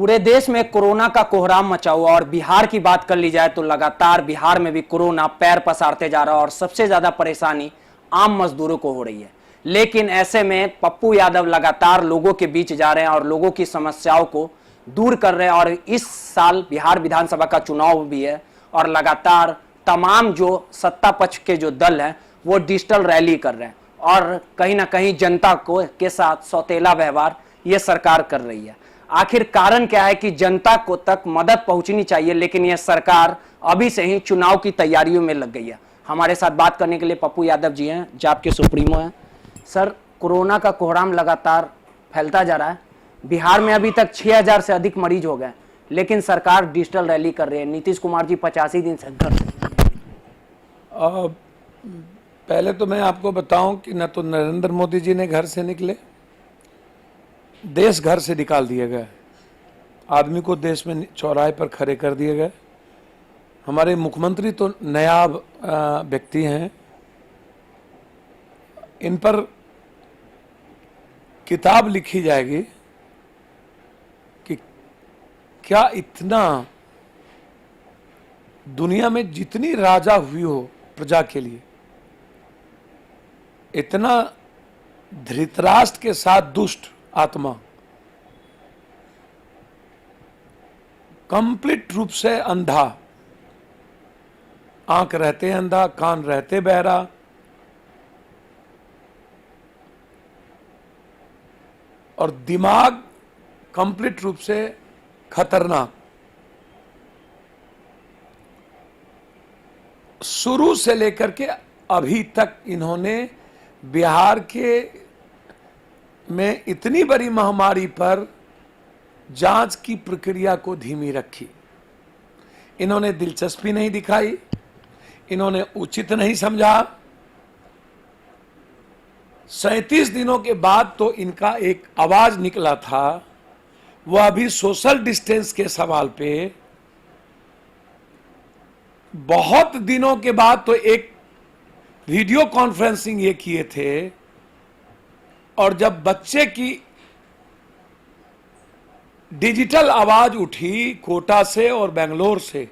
पूरे देश में कोरोना का कोहराम मचा हुआ और बिहार की बात कर ली जाए तो लगातार बिहार में भी कोरोना पैर पसारते जा रहा है और सबसे ज्यादा परेशानी आम मजदूरों को हो रही है। लेकिन ऐसे में पप्पू यादव लगातार लोगों के बीच जा रहे हैं और लोगों की समस्याओं को दूर कर रहे हैं। और इस साल बिहार विधानसभा का चुनाव भी है और लगातार तमाम जो सत्ता पक्ष के जो दल हैं वो डिजिटल रैली कर रहे हैं और कहीं ना कहीं जनता को के साथ सौतेला व्यवहार ये सरकार कर रही है। आखिर कारण क्या है कि जनता को तक मदद पहुंचनी चाहिए, लेकिन यह सरकार अभी से ही चुनाव की तैयारियों में लग गई है। हमारे साथ बात करने के लिए पप्पू यादव जी हैं, जाप के सुप्रीमो हैं। सर, कोरोना का कोहराम लगातार फैलता जा रहा है। बिहार में अभी तक 6000 से अधिक मरीज हो गए, लेकिन सरकार डिजिटल रैली कर रही है। नीतीश कुमार जी 85 दिन से घर। पहले तो मैं आपको बताऊं कि न तो नरेंद्र मोदी जी ने घर से निकले, देश घर से निकाल दिए गए। आदमी को देश में चौराहे पर खड़े कर दिए गए। हमारे मुख्यमंत्री तो नायाब व्यक्ति हैं, इन पर किताब लिखी जाएगी कि क्या इतना दुनिया में जितनी राजा हुई हो प्रजा के लिए, इतना धृतराष्ट्र के साथ दुष्ट आत्मा, कंप्लीट रूप से अंधा, आंख रहते अंधा, कान रहते बहरा, और दिमाग कंप्लीट रूप से खतरनाक। शुरू से लेकर के अभी तक इन्होंने बिहार के में इतनी बड़ी महामारी पर जांच की प्रक्रिया को धीमी रखी। इन्होंने दिलचस्पी नहीं दिखाई, इन्होंने उचित नहीं समझा। 37 दिनों के बाद तो इनका एक आवाज निकला था, वह अभी सोशल डिस्टेंस के सवाल पे बहुत दिनों के बाद तो एक वीडियो कॉन्फ्रेंसिंग ये किए थे। और जब बच्चे की डिजिटल आवाज उठी कोटा से और बेंगलोर से,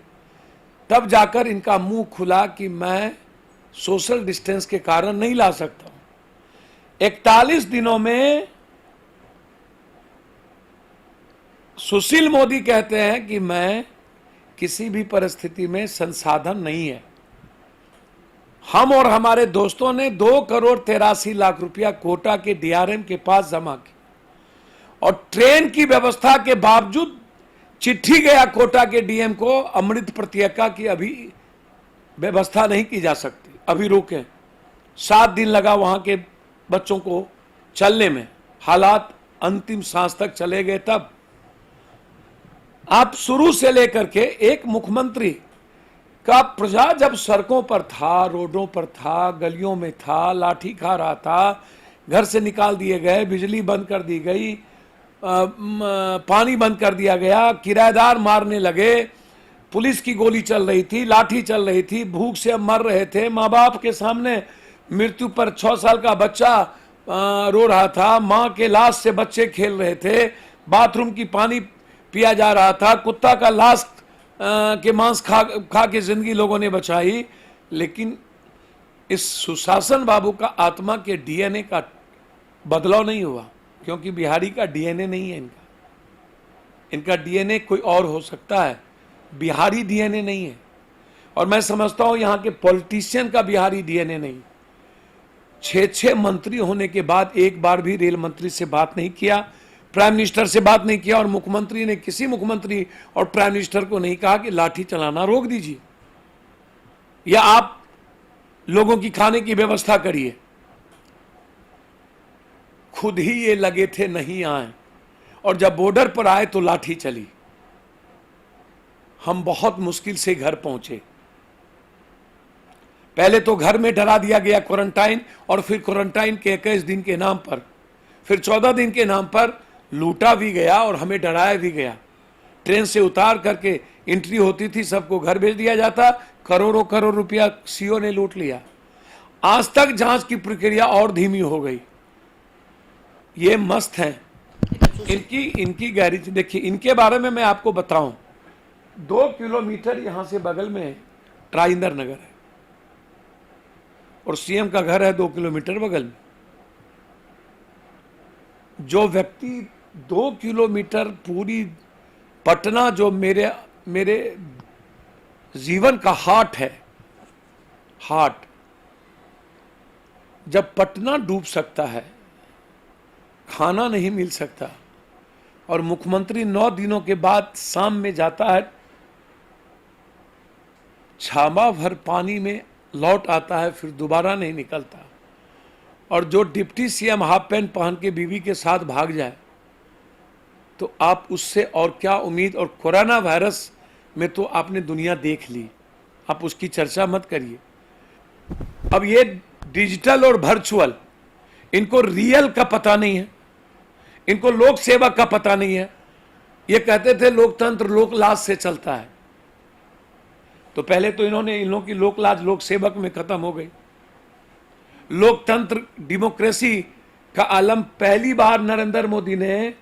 तब जाकर इनका मुंह खुला कि मैं सोशल डिस्टेंस के कारण नहीं ला सकता। 41 दिनों में सुशील मोदी कहते हैं कि मैं किसी भी परिस्थिति में संसाधन नहीं है। हम और हमारे दोस्तों ने 2,83,00,000 रुपया कोटा के डीआरएम के पास जमा किया और ट्रेन की व्यवस्था के बावजूद चिट्ठी गया कोटा के डीएम को अमृत प्रतिज्ञा की अभी व्यवस्था नहीं की जा सकती, अभी रोकें। 7 दिन लगा वहां के बच्चों को चलने में, हालात अंतिम सांस तक चले गए। तब आप शुरू से लेकर के एक मुख्यमंत्री का प्रजा जब सड़कों पर था, रोडों पर था, गलियों में था, लाठी खा रहा था, घर से निकाल दिए गए, बिजली बंद कर दी गई, पानी बंद कर दिया गया, किराएदार मारने लगे, पुलिस की गोली चल रही थी, लाठी चल रही थी, भूख से मर रहे थे, माँ बाप के सामने मृत्यु पर 6 साल का बच्चा रो रहा था, माँ के लाश से बच्चे खेल रहे थे, बाथरूम की पानी पिया जा रहा था, कुत्ता का लाश के मांस खा के जिंदगी लोगों ने बचाई। लेकिन इस सुशासन बाबू का आत्मा के डीएनए का बदलाव नहीं हुआ, क्योंकि बिहारी का डीएनए नहीं है इनका डीएनए कोई और हो सकता है, बिहारी डीएनए नहीं है। और मैं समझता हूं यहां के पॉलिटिशियन का बिहारी डीएनए नहीं। 6 मंत्री होने के बाद एक बार भी रेल मंत्री से बात नहीं किया, प्राइम मिनिस्टर से बात नहीं किया, और मुख्यमंत्री ने किसी मुख्यमंत्री और प्राइम मिनिस्टर को नहीं कहा कि लाठी चलाना रोक दीजिए या आप लोगों की खाने की व्यवस्था करिए। खुद ही ये लगे थे नहीं आए, और जब बॉर्डर पर आए तो लाठी चली। हम बहुत मुश्किल से घर पहुंचे। पहले तो घर में डरा दिया गया क्वारंटाइन, और फिर क्वारंटाइन के 21 दिन के नाम पर, फिर 14 दिन के नाम पर लूटा भी गया और हमें डराया भी गया। ट्रेन से उतार करके एंट्री होती थी, सबको घर भेज दिया जाता, करोड़ों करोड़ रुपया सीओ ने लूट लिया। आज तक जांच की प्रक्रिया और धीमी हो गई। ये मस्त हैं। इनकी गैरेज देखिए, इनके बारे में मैं आपको बताऊं, 2 किलोमीटर यहां से बगल में राजेंद्र नगर है और सीएम का घर है 2 किलोमीटर बगल में। जो व्यक्ति 2 किलोमीटर पूरी पटना, जो मेरे जीवन का हार्ट है, हार्ट, जब पटना डूब सकता है, खाना नहीं मिल सकता और मुख्यमंत्री 9 दिनों के बाद शाम में जाता है, छामा भर पानी में लौट आता है, फिर दोबारा नहीं निकलता, और जो डिप्टी सीएम हाफ पैंट पहन के बीवी के साथ भाग जाए, तो आप उससे और क्या उम्मीद। और कोरोना वायरस में तो आपने दुनिया देख ली, आप उसकी चर्चा मत करिए। अब ये डिजिटल और वर्चुअल, इनको रियल का पता नहीं है, इनको लोक सेवा का पता नहीं है। ये कहते थे लोकतंत्र लोकलाज से चलता है, तो पहले तो इन लोगों की लोकलाज लोक सेवक में खत्म हो गई। लोकतंत्र डेमोक्रेसी का आलम पहली बार नरेंद्र मोदी ने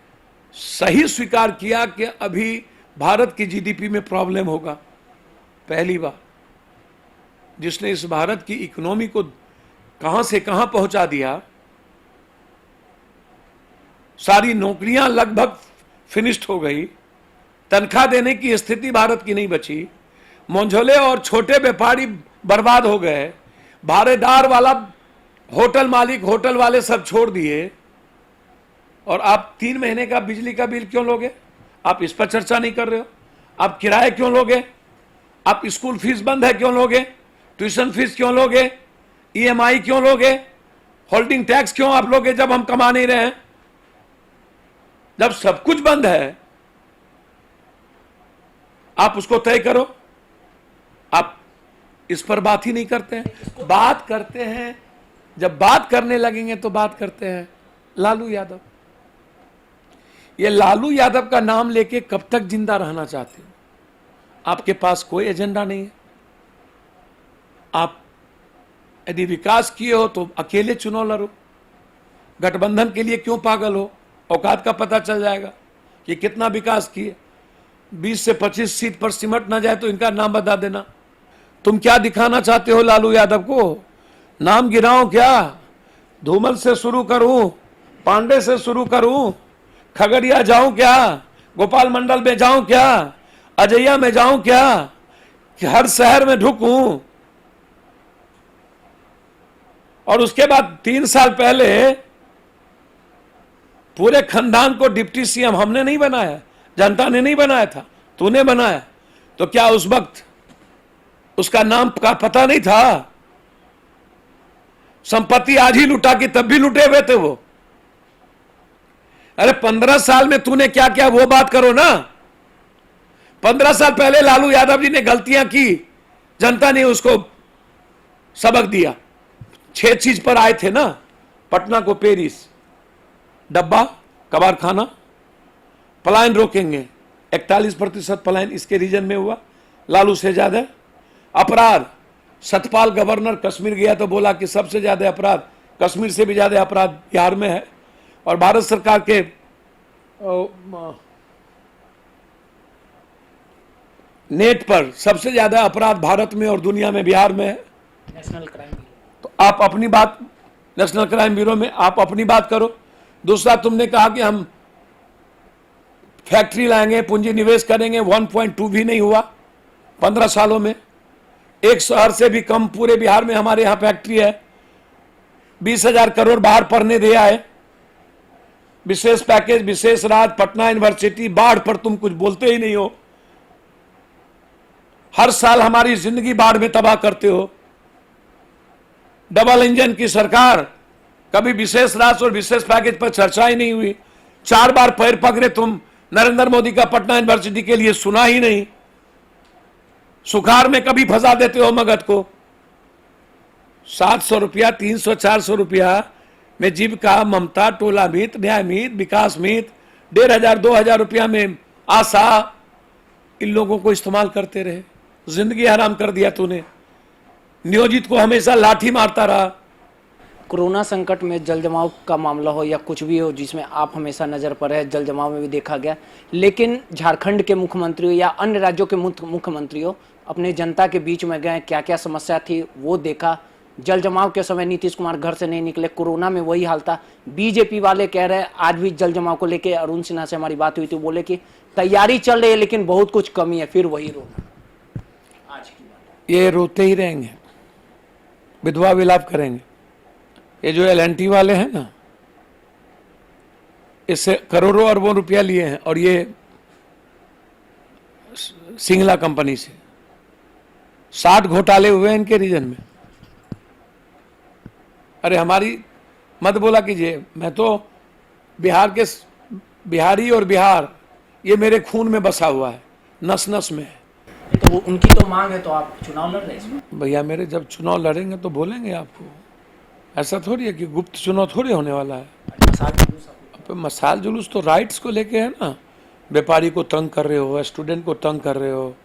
सही स्वीकार किया कि अभी भारत की जीडीपी में प्रॉब्लम होगा। पहली बार जिसने इस भारत की इकोनॉमी को कहां से कहां पहुंचा दिया। सारी नौकरियां लगभग फिनिश्ड हो गई, तनख्वाह देने की स्थिति भारत की नहीं बची, मंझोले और छोटे व्यापारी बर्बाद हो गए, भाड़ेदार वाला होटल मालिक, होटल वाले सब छोड़ दिए। और आप 3 महीने का बिजली का बिल क्यों लोगे? आप इस पर चर्चा नहीं कर रहे हो। आप किराए क्यों लोगे? आप स्कूल फीस बंद है क्यों लोगे? ट्यूशन फीस क्यों लोगे? ईएमआई क्यों लोगे? होल्डिंग टैक्स क्यों आप लोगे जब हम कमा नहीं रहे हैं? जब सब कुछ बंद है, आप उसको तय करो। आप इस पर बात ही नहीं करते हैं। बात करते हैं, जब बात करने लगेंगे तो बात करते हैं लालू यादव। ये लालू यादव का नाम लेके कब तक जिंदा रहना चाहते हो? आपके पास कोई एजेंडा नहीं है। आप यदि विकास किए हो तो अकेले चुनाव लड़ो, गठबंधन के लिए क्यों पागल हो? औकात का पता चल जाएगा कि कितना विकास किए। 20 से 25 सीट पर सिमट ना जाए तो इनका नाम बता देना। तुम क्या दिखाना चाहते हो लालू यादव को? नाम गिनाओ क्या? धूमल से शुरू करूं, पांडे से शुरू करूं, खगड़िया जाऊं क्या, गोपाल मंडल में जाऊं क्या, अजैया में जाऊं क्या, कि हर शहर में ढुकूं? और उसके बाद 3 साल पहले पूरे खानदान को डिप्टी सीएम हमने नहीं बनाया, जनता ने नहीं बनाया था, तूने बनाया। तो क्या उस वक्त उसका नाम का पता नहीं था? संपत्ति आज ही लुटा की तब भी लुटे हुए थे वो। अरे 15 साल में तूने क्या क्या वो बात करो ना। 15 साल पहले लालू यादव जी ने गलतियां की, जनता ने उसको सबक दिया। 6 चीज पर आए थे ना, पटना को पेरिस, डब्बा, कबाड़खाना, पलायन रोकेंगे। 41% पलायन इसके रीजन में हुआ, लालू से ज्यादा। अपराध, सतपाल गवर्नर कश्मीर गया तो बोला कि सबसे ज्यादा अपराध, कश्मीर से भी ज्यादा अपराध बिहार में है। और भारत सरकार के नेट पर सबसे ज्यादा अपराध भारत में और दुनिया में बिहार में है। National crime bureau. तो आप अपनी बात, नेशनल क्राइम ब्यूरो में आप अपनी बात करो। दूसरा, तुमने कहा कि हम फैक्ट्री लाएंगे, पूंजी निवेश करेंगे, 1.2 भी नहीं हुआ 15 सालों में। एक शहर से भी कम पूरे बिहार में हमारे यहां फैक्ट्री है। 20,000 करोड़ बाहर पढ़ने दे आए, विशेष पैकेज, विशेष राज, पटना यूनिवर्सिटी। बाढ़ पर तुम कुछ बोलते ही नहीं हो। हर साल हमारी जिंदगी बाढ़ में तबाह करते हो। डबल इंजन की सरकार, कभी विशेष राज और विशेष पैकेज पर चर्चा ही नहीं हुई। 4 बार पैर पकड़े तुम नरेंद्र मोदी का पटना यूनिवर्सिटी के लिए, सुना ही नहीं। सुखाड़ में कभी फंसा देते हो मगध को। 700 रुपया, 300, 400 रुपया में जीविका, ममता, टोला मित, न्याय मित, विकास मित, 1,500, 2,000 रुपया में आशा, इन लोगों को इस्तेमाल करते रहे। जिंदगी हराम कर दिया तूने। नियोजित को हमेशा लाठी मारता रहा। कोरोना संकट में जल जमाव का मामला हो या कुछ भी हो जिसमें आप हमेशा नज़र पर है, जल जमाव में भी देखा गया, लेकिन झारखंड के मुख्यमंत्रियों या अन्य राज्यों के मुख्यमंत्रियों अपने जनता के बीच में गए, क्या क्या समस्या थी वो देखा। जल जमाव के समय नीतीश कुमार घर से नहीं निकले, कोरोना में वही हाल था। बीजेपी वाले कह रहे हैं आज भी जल जमाव को लेके, अरुण सिन्हा से हमारी बात हुई थी, बोले कि तैयारी चल रही है लेकिन बहुत कुछ कमी है, फिर वही रोना। आज की बात ये रोते ही रहेंगे, विधवा विलाप करेंगे। ये जो LNT वाले हैं ना, इससे करोड़ों अरबों रुपया लिए हैं, और ये सिंगला कंपनी से 60 घोटाले हुए हैं इनके रीजन में। अरे हमारी मत बोला कीजिए, मैं तो बिहारी और बिहार ये मेरे खून में बसा हुआ है, नस नस में है। तो वो उनकी तो मांग है, तो आप चुनाव लड़ रहे हैं इसमें? भैया मेरे जब चुनाव लड़ेंगे तो बोलेंगे आपको, ऐसा थोड़ी है कि गुप्त चुनाव थोड़ी होने वाला है। अब मसाल जुलूस तो राइट्स को लेके है ना, व्यापारी को तंग कर रहे हो, स्टूडेंट को तंग कर रहे हो,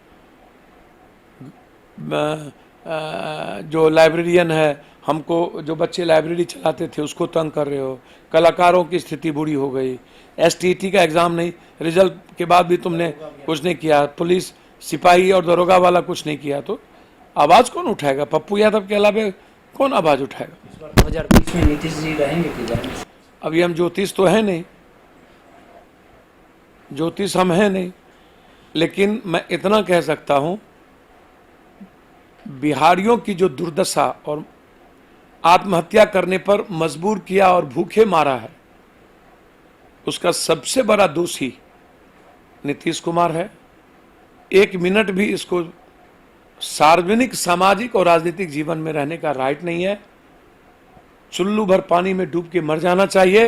जो लाइब्रेरियन है, हमको जो बच्चे लाइब्रेरी चलाते थे उसको तंग कर रहे हो, कलाकारों की स्थिति बुरी हो गई, STT का एग्ज़ाम नहीं, रिजल्ट के बाद भी तुमने कुछ नहीं किया, पुलिस सिपाही और दरोगा वाला कुछ नहीं किया, तो आवाज़ कौन उठाएगा? पप्पू यादव के अलावा कौन आवाज़ उठाएगा? 2020 में नीतीश जी रहेंगे कि जाएंगे? अभी हम ज्योतिष तो है नहीं, ज्योतिष हम हैं नहीं, लेकिन मैं इतना कह सकता हूं, बिहारियों की जो दुर्दशा और आत्महत्या करने पर मजबूर किया और भूखे मारा है, उसका सबसे बड़ा दोषी नीतीश कुमार है। 1 मिनट भी इसको सार्वजनिक, सामाजिक और राजनीतिक जीवन में रहने का राइट नहीं है। चुल्लू भर पानी में डूब के मर जाना चाहिए।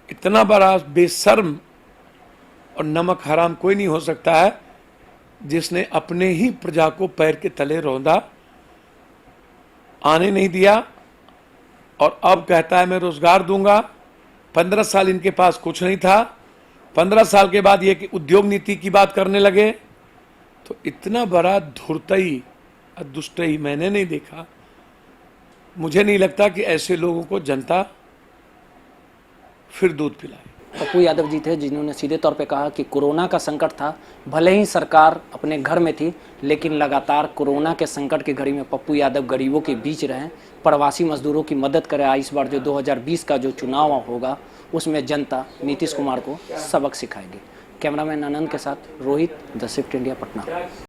इतना बड़ा बेशर्म और नमक हराम कोई नहीं हो सकता है जिसने अपने ही प्रजा को पैर के तले रौंदा, आने नहीं दिया, और अब कहता है मैं रोजगार दूंगा। 15 साल इनके पास कुछ नहीं था, 15 साल के बाद ये कि उद्योग नीति की बात करने लगे। तो इतना बड़ा धूर्तई और दुष्टई मैंने नहीं देखा। मुझे नहीं लगता कि ऐसे लोगों को जनता फिर दूध पिलाए। पप्पू यादव जी थे जिन्होंने सीधे तौर पे कहा कि कोरोना का संकट था, भले ही सरकार अपने घर में थी, लेकिन लगातार कोरोना के संकट की घड़ी में पप्पू यादव गरीबों के बीच रहें, प्रवासी मजदूरों की मदद करें। इस बार जो 2020 का जो चुनाव होगा उसमें जनता नीतीश कुमार को सबक सिखाएगी। कैमरामैन आनंद के साथ Rohit, the shift India, Patna.